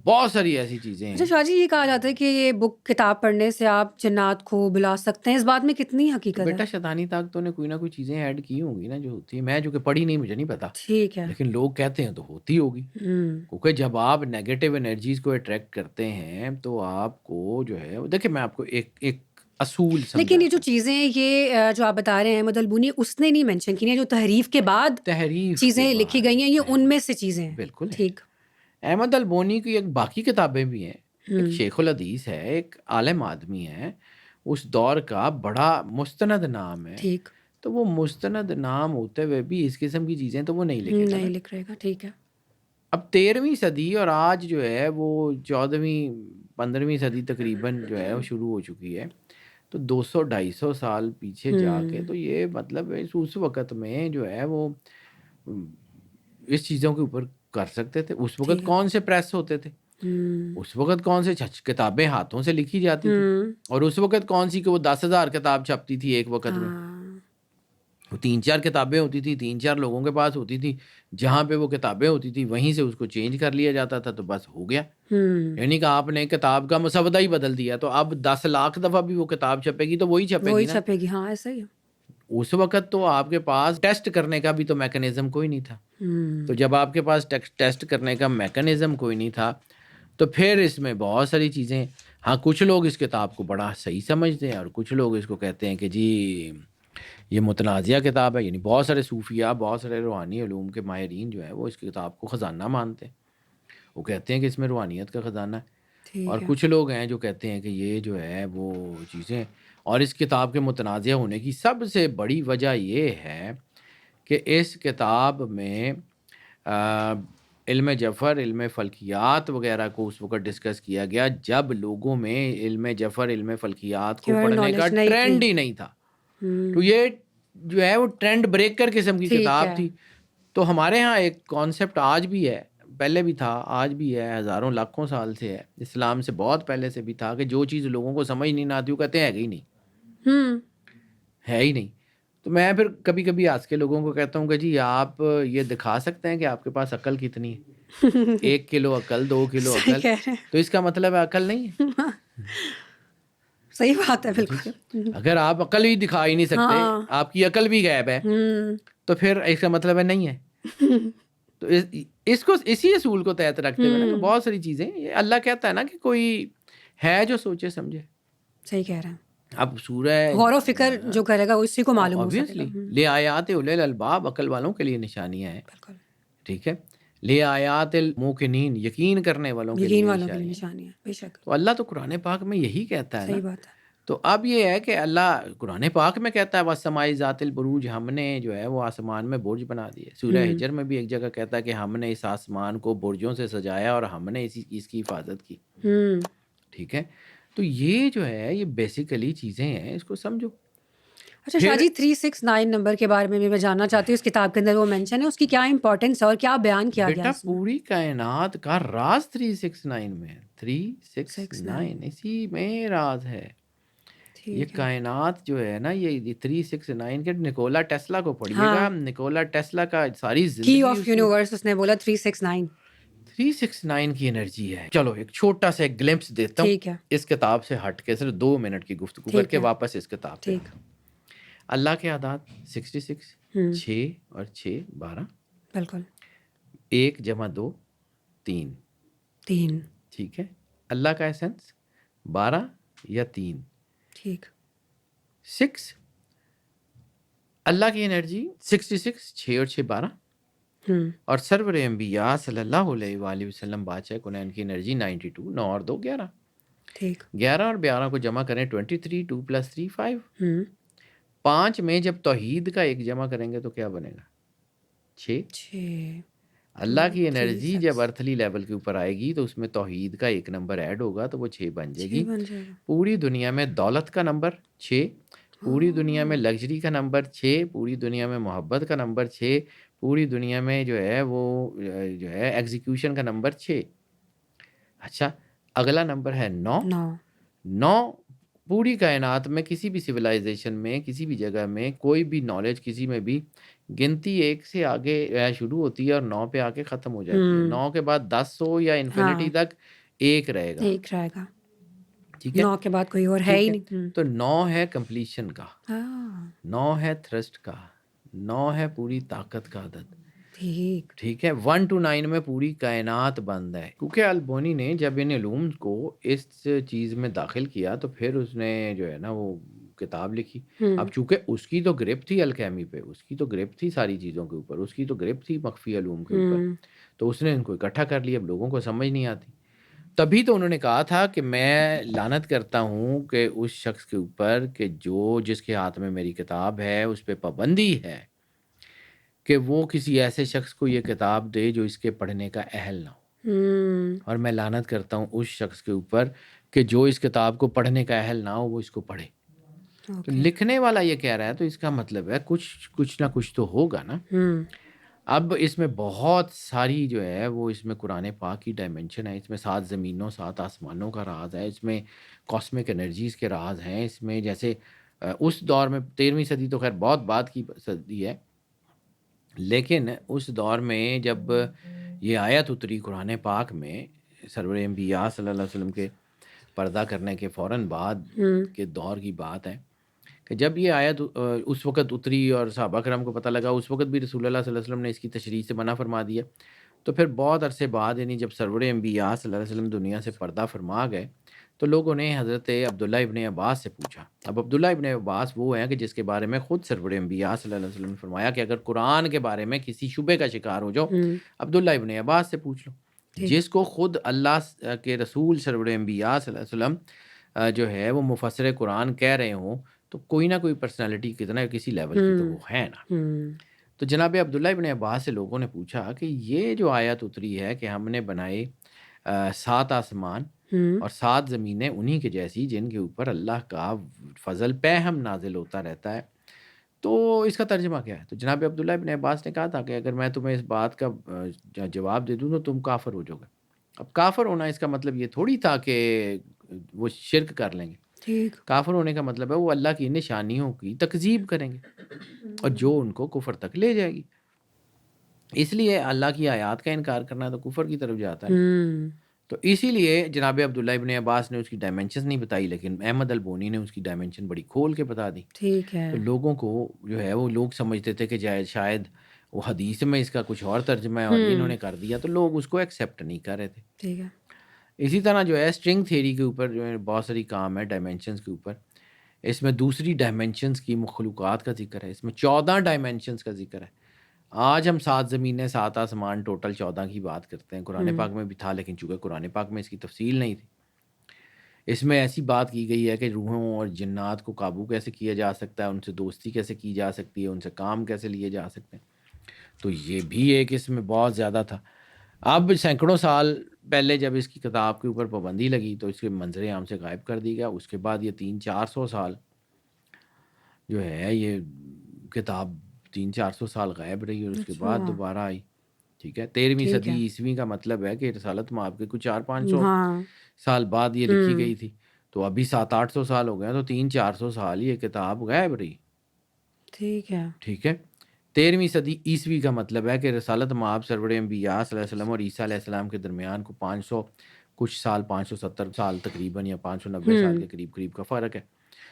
بہت ساری ایسی چیزیں ہیں۔ اچھا شاہ جی، یہ کہا جاتا ہے کہ یہ بک کتاب پڑھنے سے آپ جنات کو بلا سکتے ہیں، اس بات میں کتنی حقیقت ہے؟ بیٹا شیطانی طاقتوں نے کوئی نہ کوئی چیزیں ایڈ کی ہوں گی نا جو ہوتی ہیں، میں جو کہ پڑھی نہیں، مجھے نہیں پتا، ٹھیک ہے، لیکن لوگ کہتے ہیں تو ہوتی ہوگی، کیونکہ جب آپ نیگیٹو انرجیز کو اٹریکٹ کرتے ہیں تو آپ کو جو ہے دیکھیں میں آپ کو ایک اصول لیکن یہ جو سمجھاتا چیزیں یہ جو آپ بتا رہے ہیں احمد البونی، اس نے نہیں مینشن کی ہیں، جو تحریف کے بعد ہوں، تحریف چیزیں کے لکھی بعد گئی ہیں، یہ ان میں سے چیزیں ہیں۔ بالکل ہے۔ ٹھیک۔ احمد البونی کی ایک باقی کتابیں بھی ہیں، ایک شیخ الحدیث ہے، ایک عالم آدمی ہے، اس دور کا بڑا مستند نام ہے، ٹھیک، تو وہ مستند نام ہوتے ہوئے بھی اس قسم کی چیزیں تو وہ نہیں لکھے گا نہیں نا۔ لکھ رہے گا، ٹھیک ہے۔ اب 13ویں صدی اور آج جو ہے وہ 14ویں 15ویں صدی تقریباً جو ہے وہ شروع ہو چکی ہے، تو 200-250 سال پیچھے جا کے تو یہ مطلب اس وقت میں جو ہے وہ اس چیزوں کے اوپر کر سکتے تھے۔ اس وقت کون سے پریس ہوتے تھے، اس وقت کون سے کتابیں ہاتھوں سے لکھی جاتی تھی، اور اس وقت کون سی کہ وہ 10,000 کتاب چھپتی تھی ایک وقت میں، وہ 3-4 کتابیں ہوتی تھی، 3-4 لوگوں کے پاس ہوتی تھی، جہاں پہ وہ کتابیں ہوتی تھی وہیں سے اس کو چینج کر لیا جاتا تھا، تو بس ہو گیا۔ یعنی کہ آپ نے کتاب کا مسودہ ہی بدل دیا تو اب 10 لاکھ دفعہ بھی وہ کتاب چھپے گی تو وہی چھپے گی نا۔ چھپے گی، ہاں ایسا ہی ہے۔ اس وقت تو آپ کے پاس ٹیسٹ کرنے کا بھی تو میکانزم کوئی نہیں تھا، تو جب آپ کے پاس ٹیسٹ کرنے کا میکانزم کوئی نہیں تھا تو پھر اس میں بہت ساری چیزیں، ہاں کچھ لوگ اس کتاب کو بڑا صحیح سمجھتے ہیں اور کچھ لوگ اس کو کہتے ہیں کہ جی یہ متنازعہ کتاب ہے، یعنی بہت سارے صوفیاء، بہت سارے روحانی علوم کے ماہرین جو ہیں وہ اس کتاب کو خزانہ مانتے ہیں، وہ کہتے ہیں کہ اس میں روحانیت کا خزانہ ہے، اور کچھ لوگ ہیں جو کہتے ہیں کہ یہ جو ہے وہ چیزیں، اور اس کتاب کے متنازعہ ہونے کی سب سے بڑی وجہ یہ ہے کہ اس کتاب میں علم جفر، علم فلکیات وغیرہ کو اس وقت ڈسکس کیا گیا جب لوگوں میں علم جفر، علم فلکیات کو پڑھنے کا ٹرینڈ ہی نہیں تھا، تو یہ جو ہے وہ ٹرینڈ بریکر قسم کی کتاب تھی۔ تو ہمارے ہاں ایک کانسیپٹ آج بھی ہے، پہلے بھی تھا، آج بھی ہے، ہزاروں لاکھوں سال سے ہے، اسلام سے بہت پہلے سے بھی تھا، کہ جو چیز لوگوں کو سمجھ نہیں آتی وہ کہتے ہیں ہے ہی نہیں، ہے ہی نہیں۔ تو میں پھر کبھی کبھی آج کے لوگوں کو کہتا ہوں کہ جی آپ یہ دکھا سکتے ہیں کہ آپ کے پاس عقل کتنی ہے، 1 کلو عقل، 2 کلو عقل، تو اس کا مطلب ہے عقل نہیں ہے۔ صحیح بات ہے، بالکل۔ اگر آپ عقل ہی دکھا ہی نہیں سکتے، آپ کی عقل بھی غائب ہے، تو پھر اس کا مطلب ہے نہیں ہے۔ تو اس کو اسی اصول کو تحت رکھتے ہوئے نا بہت ساری چیزیں اللہ کہتا ہے نا کہ کوئی ہے جو سوچے سمجھے۔ صحیح کہہ رہے ہیں۔ اب سورہ غور و فکر جو کرے گا اسی کو معلوم ہو سکے گا۔ لے آیات اولی الالباب، عقل والوں کے لیے نشانیاں ہیں، ٹھیک ہے۔ لے آیات الموقنین، یقین کرنے والوں کے لیے نشانیاں، بے شک۔ تو اللہ تو قرآن پاک میں یہی کہتا ہے نا۔ صحیح بات ہے۔ تو اب یہ ہے کہ اللہ قرآن پاک میں کہتا ہے وَالسَّمَاءِ ذَاتِ الْبُرُوجِ، ہم نے جو ہے وہ آسمان میں برج بنا دیے۔ سورہ حجر میں بھی ایک جگہ کہتا ہے کہ ہم نے اس آسمان کو برجوں سے سجایا اور ہم نے اس کی حفاظت کی، ٹھیک ہے۔ تو یہ جو ہے یہ بیسیکلی چیزیں ہیں، اس کو سمجھو. اچھا شاہ جی 369 نمبر کے بارے میں بھی میں جاننا چاہتی ہوں. اس کتاب کے اندر وہ مینشن ہے، اس کی کیا امپورٹنس ہے اور کیا بیان کیا گیا بیٹا اس میں؟ پوری کائنات کا راز 369 میں ہے. 369 69 اسی میں راز ہے. یہ ٹھیک ہے. کائنات جو ہے نا، یہ 369 کے نکولا ٹیسلا کو پڑھیے ہاں گا. نکولا ٹیسلا کا ساری کی زندگی آف اس نے یونیورس اس نے بولا 369. 369 کی انرجی ہے. چلو ایک چھوٹا سا ایک گلمپس دیتا ہوں ٹھیک ہے اس کتاب سے ہٹ کے، صرف 2 منٹ کی گفتگو کر ٹھیک کے ہے واپس اس کتاب پہ ٹھیک. آؤں. اللہ کے اعداد 66، ہوں 6 اور 6 12، بالکل 1 جمع 2 3. 3 ٹھیک ہے. اللہ کا ایسنس 12 یا 3. ٹھیک 6 اللہ کی انرجی 66، 6 اور 6 12. ہوں اور سرور انبیاء صلی اللہ علیہ وآلہ وسلم بادشاہ کونین کی انرجی 92، 9 اور 2 11. ٹھیک 11 اور 12 کو جمع کریں 23، 2 + 3 5. ہوں 5 میں جب توحید کا ایک جمع کریں گے تو کیا بنے گا؟ 6. 6 اللہ 2 کی 3 انرجی 6 جب ارتھلی لیول کے اوپر آئے گی تو اس میں توحید کا ایک نمبر ایڈ ہوگا تو وہ 6 بن جائے 6 گی. بن جائے گا. پوری دنیا میں دولت کا نمبر 6، پوری دنیا میں لگژری کا نمبر 6، پوری دنیا میں محبت کا نمبر 6، پوری دنیا میں جو ہے وہ جو ہے ایگزیکیوشن کا نمبر 6. اچھا اگلا نمبر ہے 9. 9 9 پوری کائنات میں کسی بھی سویلائزیشن میں، کسی بھی جگہ میں، کوئی بھی نالج کسی میں بھی گنتی 1 سے آگے شروع ہوتی ہے اور 9 پہ آ کے ختم ہو جاتی ہے. 9 کے بعد 10 ہو یا انفینٹی ہاں تک 1 رہے گا. ایک رہے گا. ٹھیک ہے 9 کے بعد کوئی اور ہے ٹھیک ہی ہے. نہیں. تو 9 ہے کمپلیشن کا، ہاں 9 ہے تھرسٹ کا، 9 ہے پوری طاقت کا عدد. ٹھیک ٹھیک ہے 1 to 9 میں پوری کائنات بند ہے. کیونکہ البونی نے جب ان علوم کو اس چیز میں داخل کیا تو پھر اس نے جو ہے نا وہ کتاب لکھی. اب چونکہ اس کی تو گرپ تھی الکیمی پہ، اس کی تو گرپ تھی ساری چیزوں کے اوپر، اس کی تو گرپ تھی مخفی علوم کے اوپر، تو اس نے ان کو اکٹھا کر لیا. اب لوگوں کو سمجھ نہیں آتی. تبھی تو انہوں نے کہا تھا کہ میں لعنت کرتا ہوں کہ اس شخص کے اوپر کہ جس کے ہاتھ میں میری کتاب ہے اس پہ پابندی ہے کہ وہ کسی ایسے شخص کو یہ کتاب دے جو اس کے پڑھنے کا اہل نہ ہو. اور میں لعنت کرتا ہوں اس شخص کے اوپر کہ جو اس کتاب کو پڑھنے کا اہل نہ ہو وہ اس کو پڑھے. تو لکھنے والا یہ کہہ رہا ہے تو اس کا مطلب ہے کچھ نہ کچھ تو ہوگا نا. اب اس میں بہت ساری جو ہے وہ اس میں قرآن پاک کی ڈائمنشن ہے. اس میں 7 زمینوں 7 آسمانوں کا راز ہے. اس میں کاسمک انرجیز کے راز ہیں. اس میں جیسے اس دور میں 13ویں صدی تو خیر بہت بعد کی صدی ہے، لیکن اس دور میں جب یہ آیت اتری قرآن پاک میں سرور انبیاء صلی اللہ علیہ وسلم کے پردہ کرنے کے فوراً بعد کے دور کی بات ہے کہ جب یہ آیت اس وقت اتری اور صحابہ کرام کو پتہ لگا، اس وقت بھی رسول اللہ صلی اللہ علیہ وسلم نے اس کی تشریح سے منع فرما دیا. تو پھر بہت عرصے بعد یعنی جب سرور انبیاء صلی اللہ علیہ وسلم دنیا سے پردہ فرما گئے تو لوگوں نے حضرت عبداللہ ابن عباس سے پوچھا. اب عبداللہ ابن عباس وہ ہیں کہ جس کے بارے میں خود سرور انبیاء صلی اللہ علیہ وسلم نے فرمایا کہ اگر قرآن کے بارے میں کسی شبے کا شکار ہو جاؤ عبداللہ ابن عباس سے پوچھ لو. جس کو خود اللہ کے رسول سرور انبیاء صلی اللہ علیہ وسلم جو ہے وہ مفسر قرآن کہہ رہے ہوں تو کوئی نہ کوئی پرسنالٹی کتنا کسی لیول کی تو وہ ہے نا. تو جناب عبداللہ ابن عباس سے لوگوں نے پوچھا کہ یہ جو آیت اتری ہے کہ ہم نے بنائے 7 آسمان اور 7 زمینیں انہی کے جیسی جن کے اوپر اللہ کا فضل پہم نازل ہوتا رہتا ہے، تو اس کا ترجمہ کیا ہے؟ تو جناب عبداللہ ابن عباس نے کہا تھا کہ اگر میں تمہیں اس بات کا جواب دے دوں تو تم کافر ہو جاؤ گے. اب کافر ہونا اس کا مطلب یہ تھوڑی تھا کہ وہ شرک کر لیں گے. ٹھیک کافر ہونے کا مطلب ہے وہ اللہ کی نشانیوں کی تکذیب کریں گے اور جو ان کو کفر تک لے جائے گی. اس لیے اللہ کی آیات کا انکار کرنا تو کفر کی طرف جاتا ہے. تو اسی لیے جناب عبداللہ ابن عباس نے اس کی ڈائمنشنز نہیں بتائی، لیکن احمد البونی نے اس کی ڈائمنشن بڑی کھول کے بتا دی. ٹھیک ہے تو لوگوں کو جو ہے وہ لوگ سمجھتے تھے کہ شاید وہ حدیث میں اس کا کچھ اور ترجمہ ہے اور یہ انہوں نے کر دیا، تو لوگ اس کو ایکسیپٹ نہیں کر رہے تھے. ٹھیک ہے اسی طرح جو ہے اسٹرنگ تھیوری کے اوپر جو ہے بہت ساری کام ہے ڈائمنشنز کے اوپر. اس میں دوسری ڈائمنشنز کی مخلوقات کا ذکر ہے. اس میں 14 ڈائمنشنز کا ذکر ہے. آج ہم 7 زمینیں 7 آسمان ٹوٹل 14 کی بات کرتے ہیں. قرآن پاک میں بھی تھا لیکن چونکہ قرآن پاک میں اس کی تفصیل نہیں تھی. اس میں ایسی بات کی گئی ہے کہ روحوں اور جنات کو قابو کیسے کیا جا سکتا ہے، ان سے دوستی کیسے کی جا سکتی ہے، ان سے کام کیسے لیے جا سکتے ہیں. تو یہ بھی ایک اس میں بہت زیادہ تھا. اب سینکڑوں سال پہلے جب اس کی کتاب کے اوپر پابندی لگی تو اس کے منظر عام سے غائب کر دی گیا. اس کے بعد یہ 300-400 سال جو ہے یہ کتاب 300-400 سال غائب رہی اور اس کے بعد اچھا دوبارہ آئی. ٹھیک ہے. 13ویں ٹھیک ہے. صدی عیسوی کا مطلب ہے کہ رسالت مآب کے کچھ 400-500 ہاں سال بعد یہ لکھی گئی تھی. تو ابھی 700-800 سال ہو گئے ہیں، تو 300-400 سال یہ کتاب غائب رہی. ٹھیک ہے. ٹھیک ہے. 13ویں صدی عیسوی کا مطلب ہے کہ رسالت مآب سرور انبیاء صلی اللہ علیہ وسلم اور عیسیٰ علیہ السلام کے درمیان کو 500 کچھ سال 570 سال تقریباً یا 590 سال کے قریب کا فرق ہے.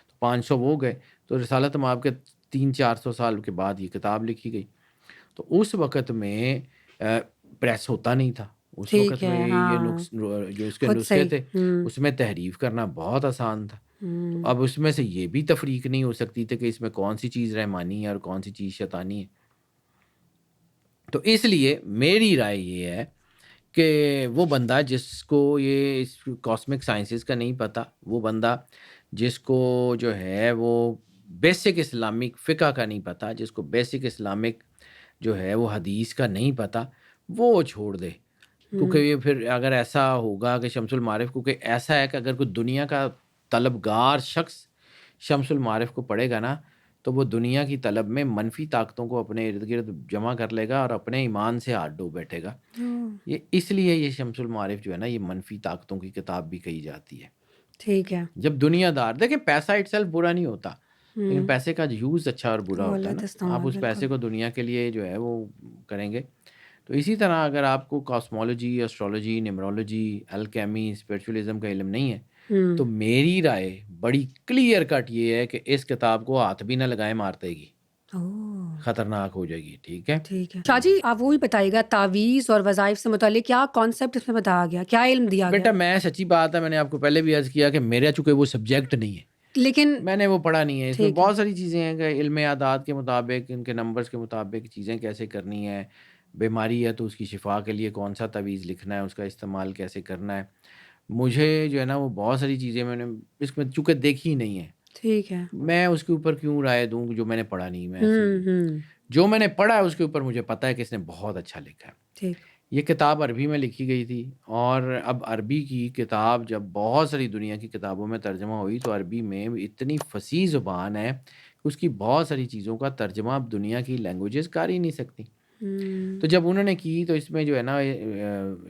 تو 500 وہ گئے تو رسالت مآب کے 300-400 سال کے بعد یہ کتاب لکھی گئی. تو اس وقت میں پریس ہوتا نہیں تھا. اس ٹھیک وقت ہے. میں یہ ہاں جو اس کے خود نسخے صحیح. تھے اس میں تحریف کرنا بہت آسان تھا. تو اب اس میں سے یہ بھی تفریق نہیں ہو سکتی تھی کہ اس میں کون سی چیز رحمانی ہے اور کون سی چیز شیطانی ہے. تو اس لیے میری رائے یہ ہے کہ وہ بندہ جس کو یہ کاسمک سائنسز کا نہیں پتہ، وہ بندہ جس کو جو ہے وہ بیسک اسلامک فقہ کا نہیں پتہ، جس کو بیسک اسلامک جو ہے وہ حدیث کا نہیں پتہ، وہ چھوڑ دے. کیونکہ یہ پھر اگر ایسا ہوگا کہ شمس المعارف، کیونکہ ایسا ہے کہ اگر کوئی دنیا کا طلبگار شخص شمس المعارف کو پڑھے گا نا تو وہ دنیا کی طلب میں منفی طاقتوں کو اپنے ارد گرد جمع کر لے گا اور اپنے ایمان سے ہاتھ ڈو بیٹھے گا. یہ اس لیے یہ شمس المعارف جو ہے نا یہ منفی طاقتوں کی کتاب بھی کہی جاتی ہے. ٹھیک ہے. جب دنیا دار دیکھیں، پیسہ اٹ سیلف برا نہیں ہوتا، لیکن پیسے کا یوز اچھا اور برا ہوتا ہے نا. آپ اس پیسے کو دنیا کے لیے جو ہے وہ کریں گے. تو اسی طرح اگر آپ کو کاسمولوجی، ایسٹرولوجی، نیمرولوجی، الکیمی، اسپریچولیزم کا علم نہیں ہے تو میری رائے بڑی کلیئر کٹ یہ ہے کہ اس کتاب کو ہاتھ بھی نہ لگائیں، مارتے گی، خطرناک ہو جائے گی. ٹھیک ہے. ٹھیک ہے. شاہ جی آپ وہی بتائیے گا تعویذ اور وظائف سے متعلق کیا کانسیپٹ اس میں بتایا گیا، کیا علم دیا گیا؟ بیٹا میں سچی بات ہے، میں نے آپ کو پہلے بھی عرض کیا کہ میرا چونکہ وہ سبجیکٹ نہیں ہے، لیکن میں نے وہ پڑھا نہیں ہے. اس میں بہت ساری چیزیں ہیں کہ علم اعداد کے مطابق، ان کے نمبرز کے مطابق چیزیں کیسے کرنی ہے. بیماری ہے تو اس کی شفا کے لیے کون سا تعویذ لکھنا ہے، اس کا استعمال کیسے کرنا ہے. مجھے جو ہے نا وہ بہت ساری چیزیں میں نے اس میں چونکہ دیکھی ہی نہیں ہیں. ٹھیک ہے. میں اس کے اوپر کیوں رائے دوں جو میں نے پڑھا نہیں. میں جو میں نے پڑھا ہے اس کے اوپر مجھے پتہ ہے کہ اس نے بہت اچھا لکھا ہے. ٹھیک. یہ کتاب عربی میں لکھی گئی تھی، اور اب عربی کی کتاب جب بہت ساری دنیا کی کتابوں میں ترجمہ ہوئی تو عربی میں اتنی فصیح زبان ہے کہ اس کی بہت ساری چیزوں کا ترجمہ اب دنیا کی لینگویجز کر ہی نہیں سکتی. تو جب انہوں نے کی تو اس میں جو ہے نا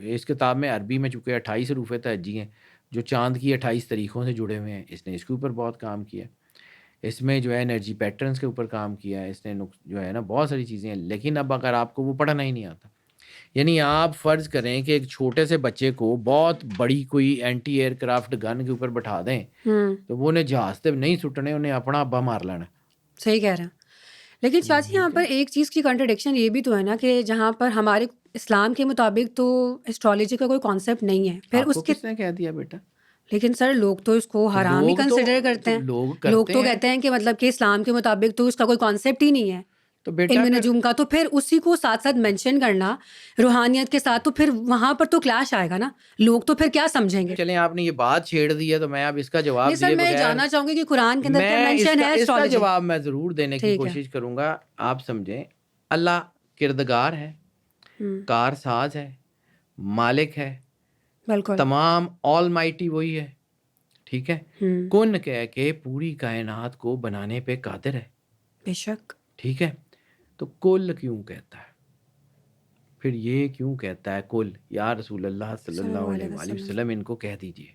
اس کتاب میں عربی میں چونکہ 28 حروف تہجی ہیں جو چاند کی 28 تاریخوں سے جڑے ہوئے ہیں، اس نے اس کے اوپر بہت کام کیا. اس میں جو ہے انرجی پیٹرنز کے اوپر کام کیا ہے اس نے، جو ہے نا بہت ساری چیزیں ہیں. لیکن اب اگر آپ کو وہ پڑھنا ہی نہیں آتا، یعنی آپ فرض کریں کہ ایک چھوٹے سے بچے کو بہت بڑی کوئی اینٹی ایئر کرافٹ گن کے اوپر بٹھا دیں تو وہ انہیں جہاز سے نہیں سٹنے، انہیں اپنا ابا مار لینا. صحیح کہہ رہے ہیں. لیکن شاہ جی یہاں پر ایک چیز کی کنٹرڈکشن یہ بھی تو ہے نا کہ جہاں پر ہمارے اسلام کے مطابق تو ایسٹرالوجی کا کوئی کانسیپٹ نہیں ہے، پھر اس کے کس نے کہہ دیا بیٹا؟ لیکن سر لوگ تو اس کو حرام ہی کنسیڈر کرتے ہیں. لوگ تو کہتے ہیں کہ مطلب کہ اسلام کے مطابق تو اس کا کوئی کانسیپٹ ہی نہیں ہے تو بیٹا علم نجوم کا، تو پھر اسی کو ساتھ ساتھ مینشن کرنا روحانیت کے ساتھ، تو پھر وہاں پر تو کلیش آئے گا نا. لوگ تو پھر کیا سمجھیں گے؟ چلیں آپ نے یہ بات چھیڑ دی ہے تو میں اب اس کا جواب نہیں سر، میں جاننا چاہوں گی کہ قرآن کے اندر کیا مینشن ہے اس کا ایسٹرالوجی. جواب میں ضرور دینے کی کوشش کروں گا. آپ سمجھیں اللہ کردگار ہے، کار ساز ہے، مالک ہے، بالکل تمام آل مائٹی وہی ہے. ٹھیک ہے. کن کہہ کے پوری کائنات کو بنانے پہ قادر ہے. بے شک. ٹھیک ہے. تو کل کیوں کہتا ہے؟ پھر یہ کیوں کہتا ہے کل؟ یا رسول اللہ صلی اللہ علیہ وآلہ وسلم ان کو کہہ دیجئے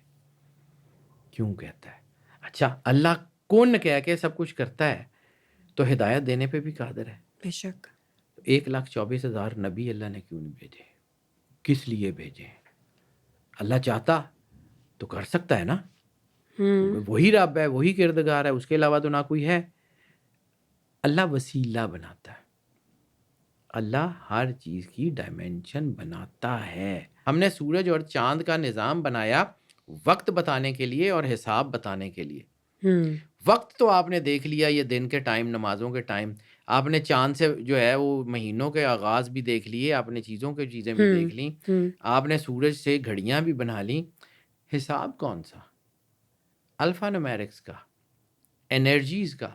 کیوں کہتا ہے. اچھا اللہ کن کہہ کے سب کچھ کرتا ہے تو ہدایت دینے پہ بھی قادر ہے. بے شک. 1,24,000 نبی اللہ نے کیوں نہیں بھیجے؟ کس لیے بھیجے؟ اللہ چاہتا تو کر سکتا ہے نا. وہی رب ہے، وہی کردگار ہے، اس کے علاوہ تو نہ کوئی ہے. اللہ وسیلہ بناتا ہے، اللہ ہر چیز کی ڈائمینشن بناتا ہے. ہم نے سورج اور چاند کا نظام بنایا وقت بتانے کے لیے اور حساب بتانے کے لیے. وقت تو آپ نے دیکھ لیا، یہ دن کے ٹائم، نمازوں کے ٹائم. آپ نے چاند سے جو ہے وہ مہینوں کے آغاز بھی دیکھ لیے، آپ نے چیزوں کی چیزیں بھی دیکھ لیں، آپ نے سورج سے گھڑیاں بھی بنا لیں. حساب کون سا؟ الفا نومیرکس کا، انرجیز کا.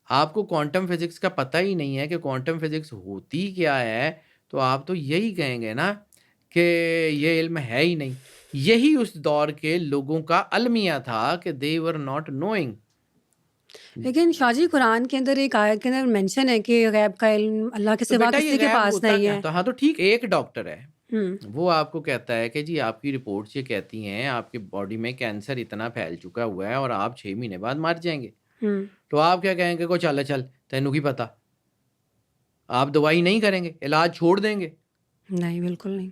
آپ کو کوانٹم فزکس کا پتہ ہی نہیں ہے کہ کوانٹم فزکس ہوتی کیا ہے، تو آپ تو یہی کہیں گے نا کہ یہ علم ہے ہی نہیں. یہی اس دور کے لوگوں کا المیہ تھا کہ they were not knowing. لیکن شاہ جی قرآن کے اندر ایک آیت کے اندر مینشن ہے کہ غیب کا علم اللہ کے تو سوا بیٹا کسی یہ کے غیب پاس ہوتا نہیں کیا ہے. ہوتا؟ ہاں تو ٹھیک، ایک ڈاکٹر ہے ہوں وہ آپ کو کہتا ہے کہ جی آپ کی رپورٹس یہ کہتی ہیں آپ کی باڈی میں کینسر اتنا پھیل چکا ہوا ہے اور آپ 6 مہینے بعد مر جائیں گے. ہوں تو آپ کیا کہیں گے؟ کو چل تینوں کی پتا. آپ دوائی نہیں کریں گے، علاج چھوڑ دیں گے. نہیں بالکل نہیں.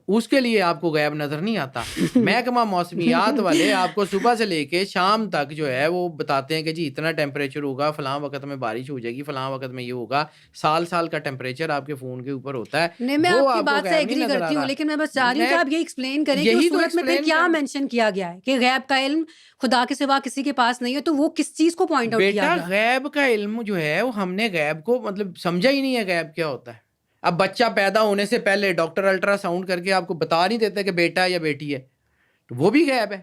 اس کے لیے آپ کو غیب نظر نہیں آتا. محکمہ موسمیات والے آپ کو صبح سے لے کے شام تک جو ہے وہ بتاتے ہیں کہ جی اتنا ٹیمپریچر ہوگا، فلاں وقت میں بارش ہو جائے گی، فلاں وقت میں یہ ہوگا. سال کا ٹیمپریچر آپ کے فون کے اوپر ہوتا ہے. نہیں میں وہ آپ کی کو بات سے غیب نہیں ایگری نظر آ کرتی ہوں، رہا. لیکن میں بس چاہ رہی ہوں کہ آپ یہ ایکسپلین کریں کہ یہی اس تو صورت میں پھر explain کیا کریں. مینشن کیا گیا ہے کہ غیب کا علم خدا کے سوا کسی کے پاس نہیں ہے، تو وہ کس چیز کو پوائنٹ آؤٹ کیا بیٹا گیا؟ غیب کا علم جو ہے وہ ہم نے غیب کو مطلب سمجھا ہی نہیں ہے غیب کیا ہوتا ہے. اب بچہ پیدا ہونے سے پہلے ڈاکٹر الٹرا ساؤنڈ کر کے آپ کو بتا نہیں دیتے کہ بیٹا یا بیٹی ہے، تو وہ بھی غیب ہے.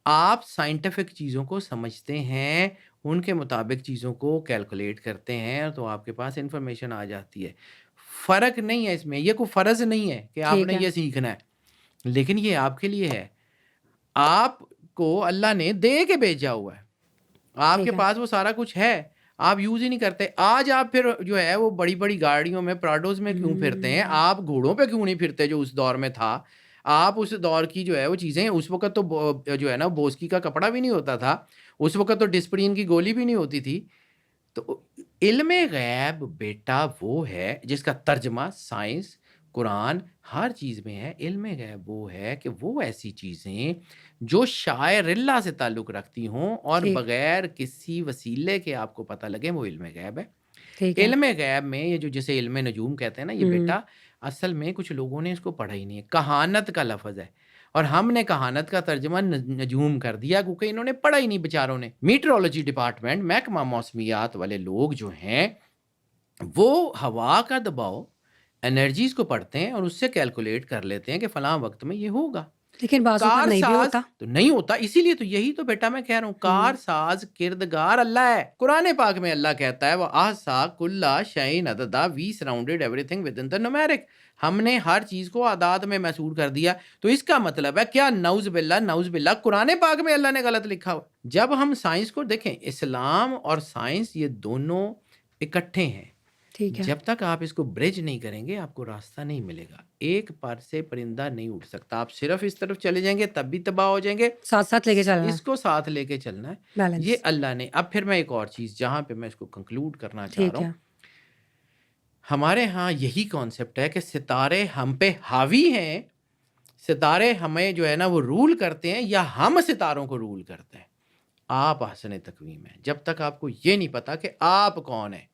آپ سائنٹیفک چیزوں کو سمجھتے ہیں، ان کے مطابق چیزوں کو کیلکولیٹ کرتے ہیں تو آپ کے پاس انفارمیشن آ جاتی ہے. فرق نہیں ہے اس میں، یہ کوئی فرض نہیں ہے کہ آپ ٹھیک نے ہے. یہ سیکھنا ہے، لیکن یہ آپ کے لیے ہے. آپ کو اللہ نے دے کے بھیجا ہوا ہے، آپ کے ٹھیک ہے. پاس وہ سارا کچھ ہے، آپ یوز ہی نہیں کرتے. آج آپ پھر جو ہے وہ بڑی بڑی گاڑیوں میں پراڈوز میں کیوں پھرتے ہیں؟ آپ گھوڑوں پہ کیوں نہیں پھرتے جو اس دور میں تھا؟ آپ اس دور کی جو ہے وہ چیزیں، اس وقت تو جو ہے نا بوسکی کا کپڑا بھی نہیں ہوتا تھا، اس وقت تو ڈسپرین کی گولی بھی نہیں ہوتی تھی. تو علم غیب بیٹا وہ ہے جس کا ترجمہ سائنس، قرآن ہر چیز میں ہے. علم غیب وہ ہے کہ وہ ایسی چیزیں جو شاعر اللہ سے تعلق رکھتی ہوں اور ٹھیک بغیر کسی وسیلے کے آپ کو پتہ لگے، وہ علم غیب ہے. ٹھیک ہے. علم غیب میں یہ جو جسے علم نجوم کہتے ہیں نا، یہ بیٹا اصل میں کچھ لوگوں نے اس کو پڑھا ہی نہیں ہے. کہانت کا لفظ ہے اور ہم نے کہانت کا ترجمہ نجوم کر دیا کیونکہ انہوں نے پڑھا ہی نہیں بیچاروں نے. میٹرولوجی ڈپارٹمنٹ، محکمہ موسمیات والے لوگ جو ہیں وہ ہوا کا دباؤ، انرجیز کو پڑھتے ہیں اور اس سے کیلکولیٹ کر لیتے ہیں کہ فلاں وقت میں یہ ہوگا. لیکن بعض اوقات کار نہیں بھی ساز ہوتا. تو نہیں ہوتا، اسی لیے تو یہی تو بیٹا میں کہہ رہا ہوں، کار ساز کردگار اللہ ہے. قرآن پاک میں اللہ کہتا ہے وہ احصا کل شیء عددا، we surrounded everything within the numeric. ہم نے ہر چیز کو اعداد میں محصور کر دیا. تو اس کا مطلب ہے کیا نعوذ باللہ قرآن پاک میں اللہ نے غلط لکھا ہوا؟ جب ہم سائنس کو دیکھیں، اسلام اور سائنس یہ دونوں اکٹھے ہیں. ٹھیک ہے. جب تک آپ اس کو برج نہیں کریں گے آپ کو راستہ نہیں ملے گا. ایک پر سے پرندہ نہیں اڑ سکتا. آپ صرف اس طرف چلے جائیں گے تب بھی تباہ ہو جائیں گے. ساتھ ساتھ لے کے چلنا اس کو ساتھ لے کے چلنا ہے. بیلنس. یہ اللہ نے. اب پھر میں ایک اور چیز جہاں پہ میں اس کو کنکلوڈ کرنا چاہ ٹھیک رہا ہے. ہوں، ہمارے ہاں یہی کانسیپٹ ہے کہ ستارے ہم پہ حاوی ہیں، ستارے ہمیں جو ہے نا وہ رول کرتے ہیں یا ہم ستاروں کو رول کرتے ہیں. آپ احسن تقویم ہیں. جب تک آپ کو یہ نہیں پتا کہ آپ کون ہیں،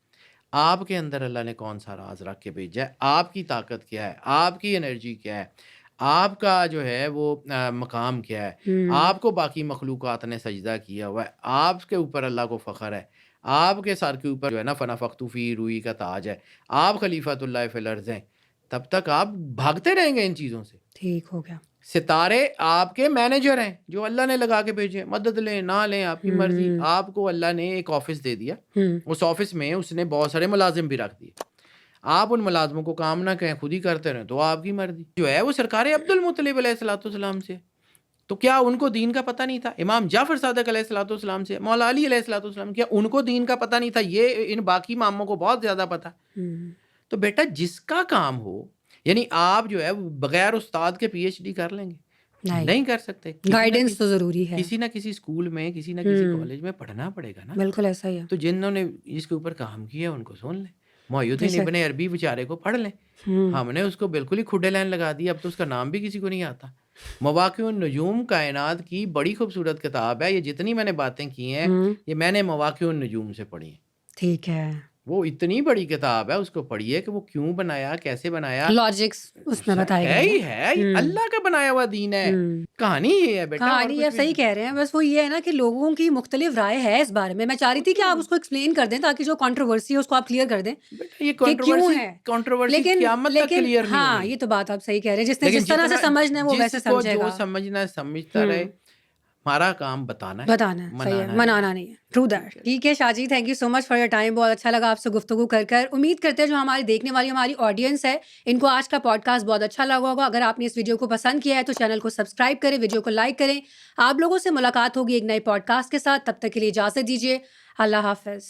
آپ کے اندر اللہ نے کون سا راز رکھ کے بھیجا ہے، آپ کی طاقت کیا ہے، آپ کی انرجی کیا ہے، آپ کا جو ہے وہ مقام کیا ہے، آپ کو باقی مخلوقات نے سجدہ کیا ہوا ہے، آپ کے اوپر اللہ کو فخر ہے، آپ کے سر کے اوپر جو ہے نا فنفخت فی روحی کا تاج ہے، آپ خلیفۃ اللہ فی الارض ہیں. تب تک آپ بھاگتے رہیں گے ان چیزوں سے. ٹھیک ہو گیا. ستارے آپ کے مینیجر ہیں جو اللہ نے لگا کے بھیجے. مدد لیں نہ لیں آپ کی مرضی. آپ کو اللہ نے ایک آفس دے دیا، اس آفس میں اس نے بہت سارے ملازم بھی رکھ دیے. آپ ان ملازموں کو کام نہ کہیں، خود ہی کرتے رہیں تو آپ کی مرضی. جو ہے وہ سرکار عبد المطلب علیہ الصلوۃ والسلام سے. تو کیا ان کو دین کا پتہ نہیں تھا؟ امام جعفر صادق علیہ الصلوۃ والسلام سے، مولا علی علیہ الصلوۃ والسلام، کیا ان کو دین کا پتہ نہیں تھا؟ یہ ان باقی اماموں کو بہت زیادہ پتہ. تو بیٹا جس کا کام ہو، یعنی آپ جو ہے بغیر استاد کے پی ایچ ڈی کر لیں گے؟ نہیں کر سکتے. گائیڈنس تو ضروری ہے. کسی نہ کسی اسکول میں، کسی نہ کسی کالج میں پڑھنا پڑے گا نا. بالکل ایسا ہی ہے. تو جنہوں نے اس کے اوپر کام کیا ان کو سن لیں. محی الدین ابن عربی بیچارے کو پڑھ لیں. ہم نے اس کو بالکل ہی کھڈے لائن لگا دی، اب تو اس کا نام بھی کسی کو نہیں آتا. مواقع النجوم کائنات کی بڑی خوبصورت کتاب ہے. یہ جتنی میں نے باتیں کی ہیں یہ میں نے مواقع النجوم سے پڑھی ہیں. ٹھیک ہے. وہ اتنی بڑی کتاب ہے، اس کو پڑھیے کہ وہ کیوں بنایا، کیسے بنایا، لاجکس اس میں بتائے گئے. ہی ہے اللہ کا بنایا ہوا دین ہے. کہانی یہ ہے بیٹا. کہانی یہ صحیح کہہ رہے ہیں. بس وہ یہ ہے نا کہ لوگوں کی مختلف رائے ہے اس بارے میں. میں چاہ رہی تھی کہ آپ اس کو ایکسپلین کر دیں تاکہ جو کنٹروورسی ہے اس کو آپ کلیئر کر دیں. یہ کیوں ہے کنٹروورسی قیامت تک کلیئر نہیں ہاں ہوئی. یہ تو بات آپ صحیح کہہ رہے ہیں. جس نے جس طرح سے سمجھنا ہے وہ ویسے سمجھے گا. جو سمجھنا ہے سمجھتا رہے. ہمارا کام بتانا ہے، بتانا ہے، صحیح ہے، منانا نہیں ہے. True that. ٹھیک ہے Shah ji, thank you so much for your time. بہت اچھا لگا آپ سے گفتگو کر کر. امید کرتے ہیں جو ہماری دیکھنے والی ہماری آڈینس ہے ان کو آج کا پوڈ کاسٹ بہت اچھا لگا ہوگا. اگر آپ نے اس ویڈیو کو پسند کیا ہے تو چینل کو سبسکرائب کریں، ویڈیو کو لائک کریں. آپ لوگوں سے ملاقات ہوگی ایک نئے پوڈ کاسٹ کے ساتھ. تب تک کے لیے اجازت دیجیے. اللہ حافظ.